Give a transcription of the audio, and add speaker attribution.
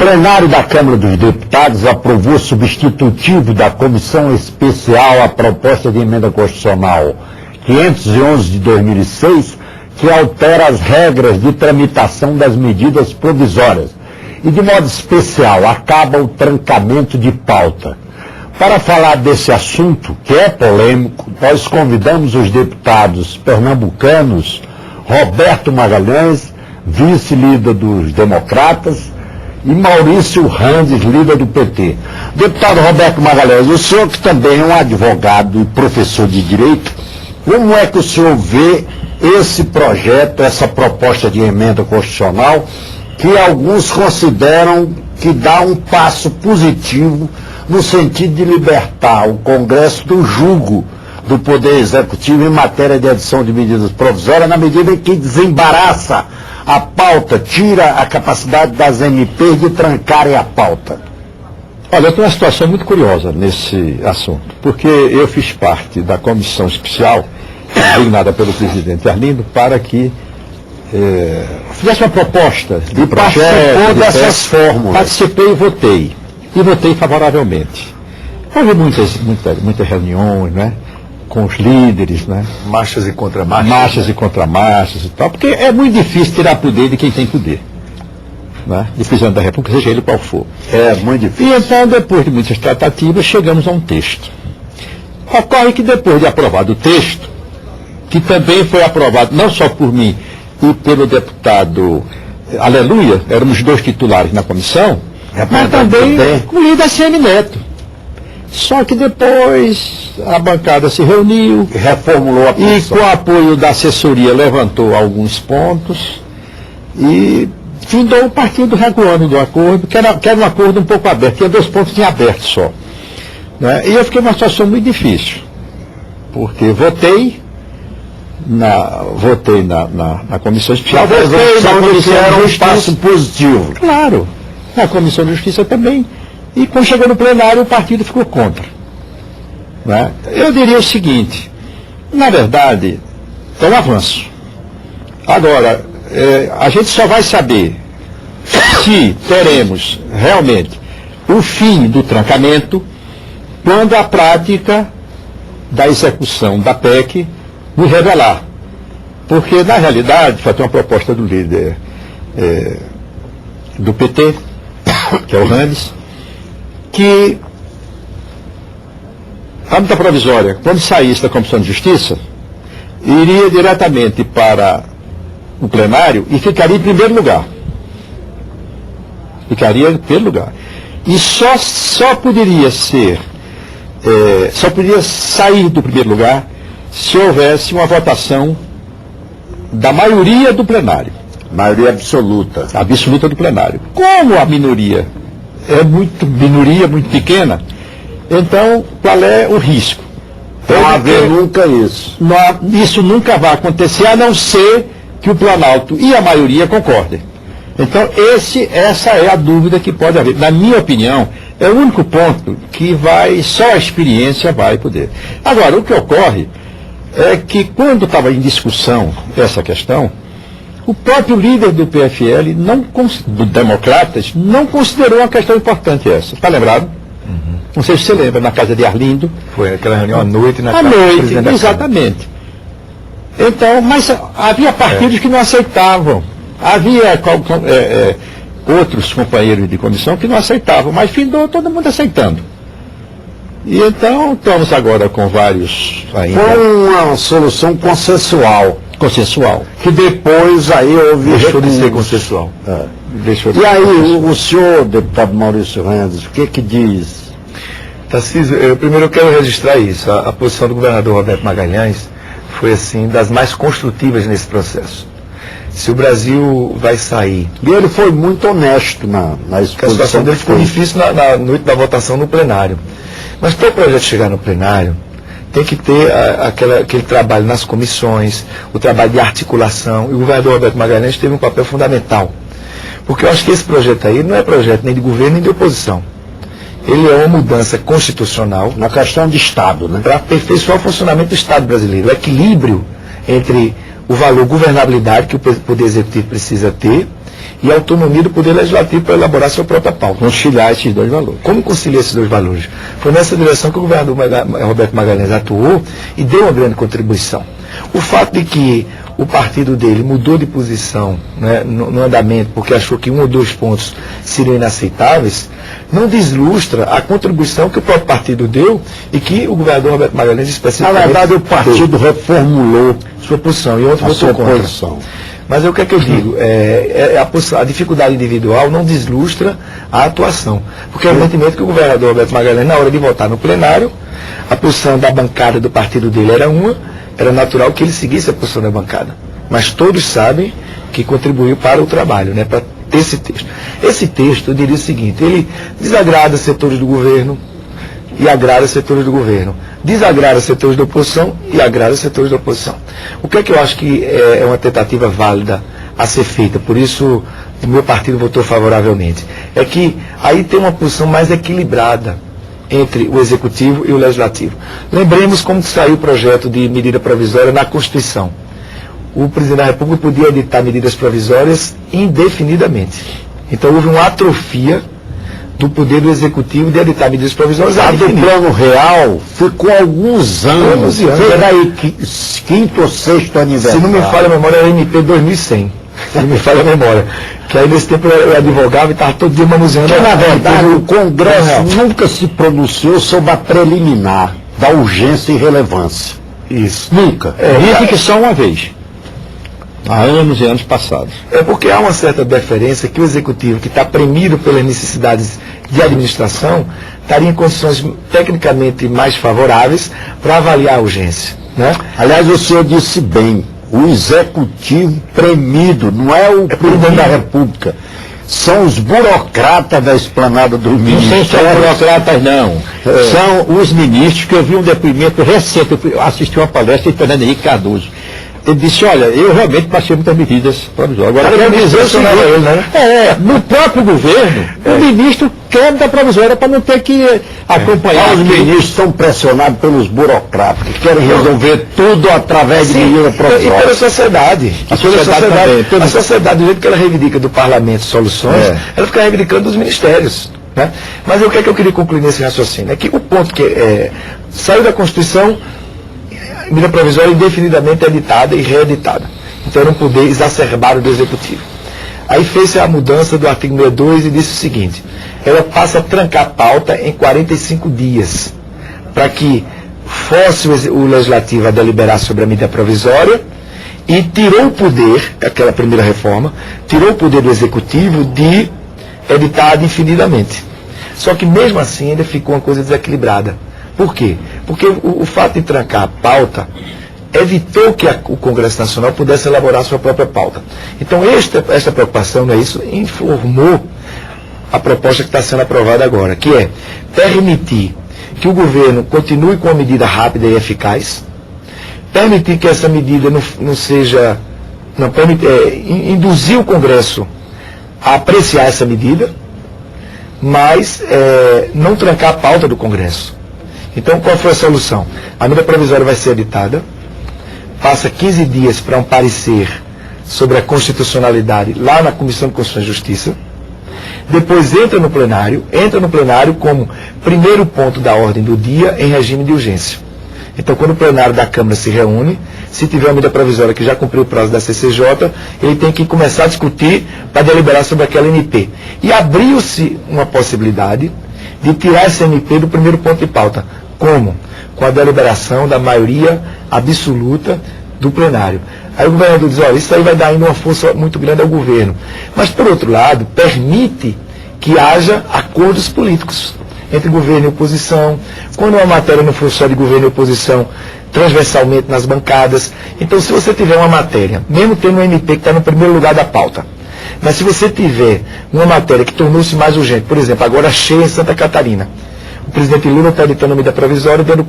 Speaker 1: plenário da Câmara dos Deputados aprovou substitutivo da Comissão Especial à proposta de emenda constitucional 511 de 2006, que altera as regras de tramitação das medidas provisórias e, de modo especial, acaba o trancamento de pauta. Para falar desse assunto, que é polêmico, nós convidamos os deputados pernambucanos Roberto Magalhães, vice-líder dos Democratas, e Maurício Randes, líder do PT. Deputado Roberto Magalhães, o senhor que também é um advogado e professor de Direito, como é que o senhor vê esse projeto, essa proposta de emenda constitucional, que alguns consideram que dá um passo positivo no sentido de libertar o Congresso do jugo do Poder Executivo em matéria de edição de medidas provisórias, na medida em que desembaraça a pauta, tira a capacidade das MPs de trancarem a pauta?
Speaker 2: Olha, eu tenho uma situação muito curiosa nesse assunto, porque eu fiz parte da comissão especial, designada pelo presidente Arlindo, para que fizesse uma proposta de projeto dessas fórmulas. Participei e votei. E votei favoravelmente. Houve muitas reuniões, né, com os líderes, né?
Speaker 3: Marchas e contramarchas.
Speaker 2: Marchas e contramarchas e tal, porque é muito difícil tirar poder de quem tem poder, né? De presidente da República, seja ele qual for.
Speaker 1: É muito difícil.
Speaker 2: E então, depois de muitas tratativas, chegamos a um texto. Ocorre que depois de aprovado o texto, que também foi aprovado não só por mim e pelo deputado Aleluia, éramos dois titulares na comissão, mas também com o líder ACM Neto. Só que depois a bancada se reuniu,
Speaker 1: reformulou a posição.
Speaker 2: E com o apoio da assessoria levantou alguns pontos e findou o partido recuando do acordo, que era um acordo um pouco aberto, tinha 2 pontos em aberto só, né? E eu fiquei numa situação muito difícil, porque votei na Comissão Especial,
Speaker 1: era um passo positivo.
Speaker 2: Claro, na Comissão de Justiça também. E quando chegou no plenário, o partido ficou contra, né? Eu diria o seguinte: na verdade, é um avanço. Agora, a gente só vai saber se teremos realmente o fim do trancamento quando a prática da execução da PEC nos revelar. Porque, na realidade, foi uma proposta do líder do PT, que é o Randes, que a medida provisória, quando saísse da Comissão de Justiça, iria diretamente para o plenário e ficaria em primeiro lugar. Ficaria em primeiro lugar. E só poderia sair do primeiro lugar se houvesse uma votação da maioria do plenário.
Speaker 1: Maioria absoluta.
Speaker 2: Absoluta do plenário. Como a minoria é muito pequena, então qual é o risco?
Speaker 1: Não haver nunca isso.
Speaker 2: Isso nunca vai acontecer, a não ser que o Planalto e a maioria concordem. Então essa é a dúvida que pode haver. Na minha opinião, é o único ponto que só a experiência vai poder. Agora, o que ocorre é que quando estava em discussão essa questão, o próprio líder do PFL, do Democratas, não considerou uma questão importante essa. Está lembrado?
Speaker 3: Uhum.
Speaker 2: Não sei se você lembra, na casa de Arlindo.
Speaker 3: Foi aquela reunião à noite na
Speaker 2: casa do presidente da Câmara. Exatamente. Então, mas havia partidos que não aceitavam. Havia outros companheiros de comissão que não aceitavam, mas findou todo mundo aceitando. E então estamos agora com vários ainda.
Speaker 1: Foi uma solução consensual.
Speaker 2: Que
Speaker 1: depois aí houve...
Speaker 3: Deixou de ser consensual.
Speaker 1: E aí, o senhor, deputado Maurício Randes, o que diz?
Speaker 3: Tarcísio, primeiro eu quero registrar isso. A posição do governador Roberto Magalhães foi, assim, das mais construtivas nesse processo. Se o Brasil vai sair...
Speaker 1: E ele foi muito honesto na exposição.
Speaker 3: A situação dele ficou difícil na noite da votação no plenário. Mas para o projeto chegar no plenário, tem que ter aquele trabalho nas comissões, o trabalho de articulação, e o governador Roberto Magalhães teve um papel fundamental. Porque eu acho que esse projeto aí não é projeto nem de governo nem de oposição. Ele é uma mudança constitucional.
Speaker 1: Na questão de Estado, né?
Speaker 3: Para aperfeiçoar o funcionamento do Estado brasileiro. O equilíbrio entre o valor governabilidade que o Poder Executivo precisa ter e a autonomia do Poder Legislativo para elaborar sua própria pauta.
Speaker 2: Conciliar esses dois valores.
Speaker 3: Como conciliar esses dois valores? Foi nessa direção que o governador Roberto Magalhães atuou e deu uma grande contribuição. O fato de que o partido dele mudou de posição, né, no andamento, porque achou que 1 ou 2 pontos seriam inaceitáveis, não deslustra a contribuição que o próprio partido deu e que o governador Roberto Magalhães especificamente...
Speaker 1: Na verdade, o partido reformulou
Speaker 3: sua posição e outro
Speaker 1: a
Speaker 3: votou
Speaker 1: sua
Speaker 3: contra.
Speaker 1: posição.
Speaker 3: Mas o que é que eu digo? A dificuldade individual não deslustra a atuação. Porque evidentemente que o governador Roberto Magalhães, na hora de votar no plenário, a posição da bancada do partido dele era natural que ele seguisse a posição da bancada. Mas todos sabem que contribuiu para o trabalho, né, para ter esse texto. Esse texto, eu diria o seguinte, ele desagrada setores do governo e agrada setores do governo. Desagrada setores da oposição e agrada setores da oposição. O que é que eu acho que é uma tentativa válida a ser feita? Por isso o meu partido votou favoravelmente. É que aí tem uma posição mais equilibrada entre o Executivo e o Legislativo. Lembremos como saiu o projeto de medida provisória na Constituição. O Presidente da República podia editar medidas provisórias indefinidamente. Então houve uma atrofia do poder do Executivo de editar medidas provisórias.
Speaker 1: A do Plano Real ficou alguns anos. Peraí, 5º ou 6º aniversário.
Speaker 3: Se não me falha a memória, era MP 2100. Se não me falha a memória. Que aí nesse tempo eu advogava e estava todo dia manuseando.
Speaker 1: Porque, na verdade, o Congresso nunca se pronunciou sobre a preliminar da urgência e relevância.
Speaker 3: Isso.
Speaker 2: Nunca. Dizem que só uma vez. Há anos e anos passados.
Speaker 3: É porque há uma certa deferência que o Executivo, que está premido pelas necessidades de administração, estaria em condições tecnicamente mais favoráveis para avaliar a urgência. Né?
Speaker 1: Aliás, o senhor disse bem, o Executivo premido, não é o Presidente da República. São os burocratas da esplanada do ministro.
Speaker 2: Não são burocratas, não. São os ministros, que eu vi um depoimento recente, eu assisti uma palestra de Fernando Henrique Cardoso. Ele disse, olha, eu realmente passei muitas medidas provisórias. Agora, quero dizer o seguinte, no próprio governo, o ministro quer da provisória para não ter que acompanhar.
Speaker 1: Os ministros são pressionados pelos burocratas, que querem resolver tudo através de medida provisória.
Speaker 3: E pela sociedade. A sociedade, do jeito que ela reivindica do parlamento soluções, ela fica reivindicando dos ministérios. Né? Mas o que é que eu queria concluir nesse raciocínio? É que o ponto que saiu da Constituição, medida provisória indefinidamente editada e reeditada. Então era um poder exacerbado do Executivo. Aí fez-se a mudança do artigo 62 e disse o seguinte, ela passa a trancar a pauta em 45 dias, para que fosse o Legislativo a deliberar sobre a medida provisória e tirou o poder, aquela primeira reforma, tirou o poder do Executivo de editar indefinidamente. Só que mesmo assim ainda ficou uma coisa desequilibrada. Por quê? Porque o fato de trancar a pauta evitou que o Congresso Nacional pudesse elaborar sua própria pauta. Então, esta preocupação, não é isso, informou a proposta que está sendo aprovada agora, que é permitir que o governo continue com uma medida rápida e eficaz, permitir que essa medida induzir o Congresso a apreciar essa medida, mas não trancar a pauta do Congresso. Então, qual foi a solução? A medida provisória vai ser editada, passa 15 dias para um parecer sobre a constitucionalidade lá na Comissão de Constituição e Justiça, depois entra no plenário como primeiro ponto da ordem do dia em regime de urgência. Então, quando o plenário da Câmara se reúne, se tiver uma medida provisória que já cumpriu o prazo da CCJ, ele tem que começar a discutir para deliberar sobre aquela MP. E abriu-se uma possibilidade de tirar esse MP do primeiro ponto de pauta. Como? Com a deliberação da maioria absoluta do plenário. Aí o governador diz, olha, isso aí vai dar ainda uma força muito grande ao governo. Mas, por outro lado, permite que haja acordos políticos entre governo e oposição. Quando uma matéria não for só de governo e oposição, transversalmente nas bancadas. Então, se você tiver uma matéria, mesmo tendo um MP que está no primeiro lugar da pauta, mas se você tiver uma matéria que tornou-se mais urgente, por exemplo, agora cheia em Santa Catarina, o presidente Lula está editando a medida provisória dando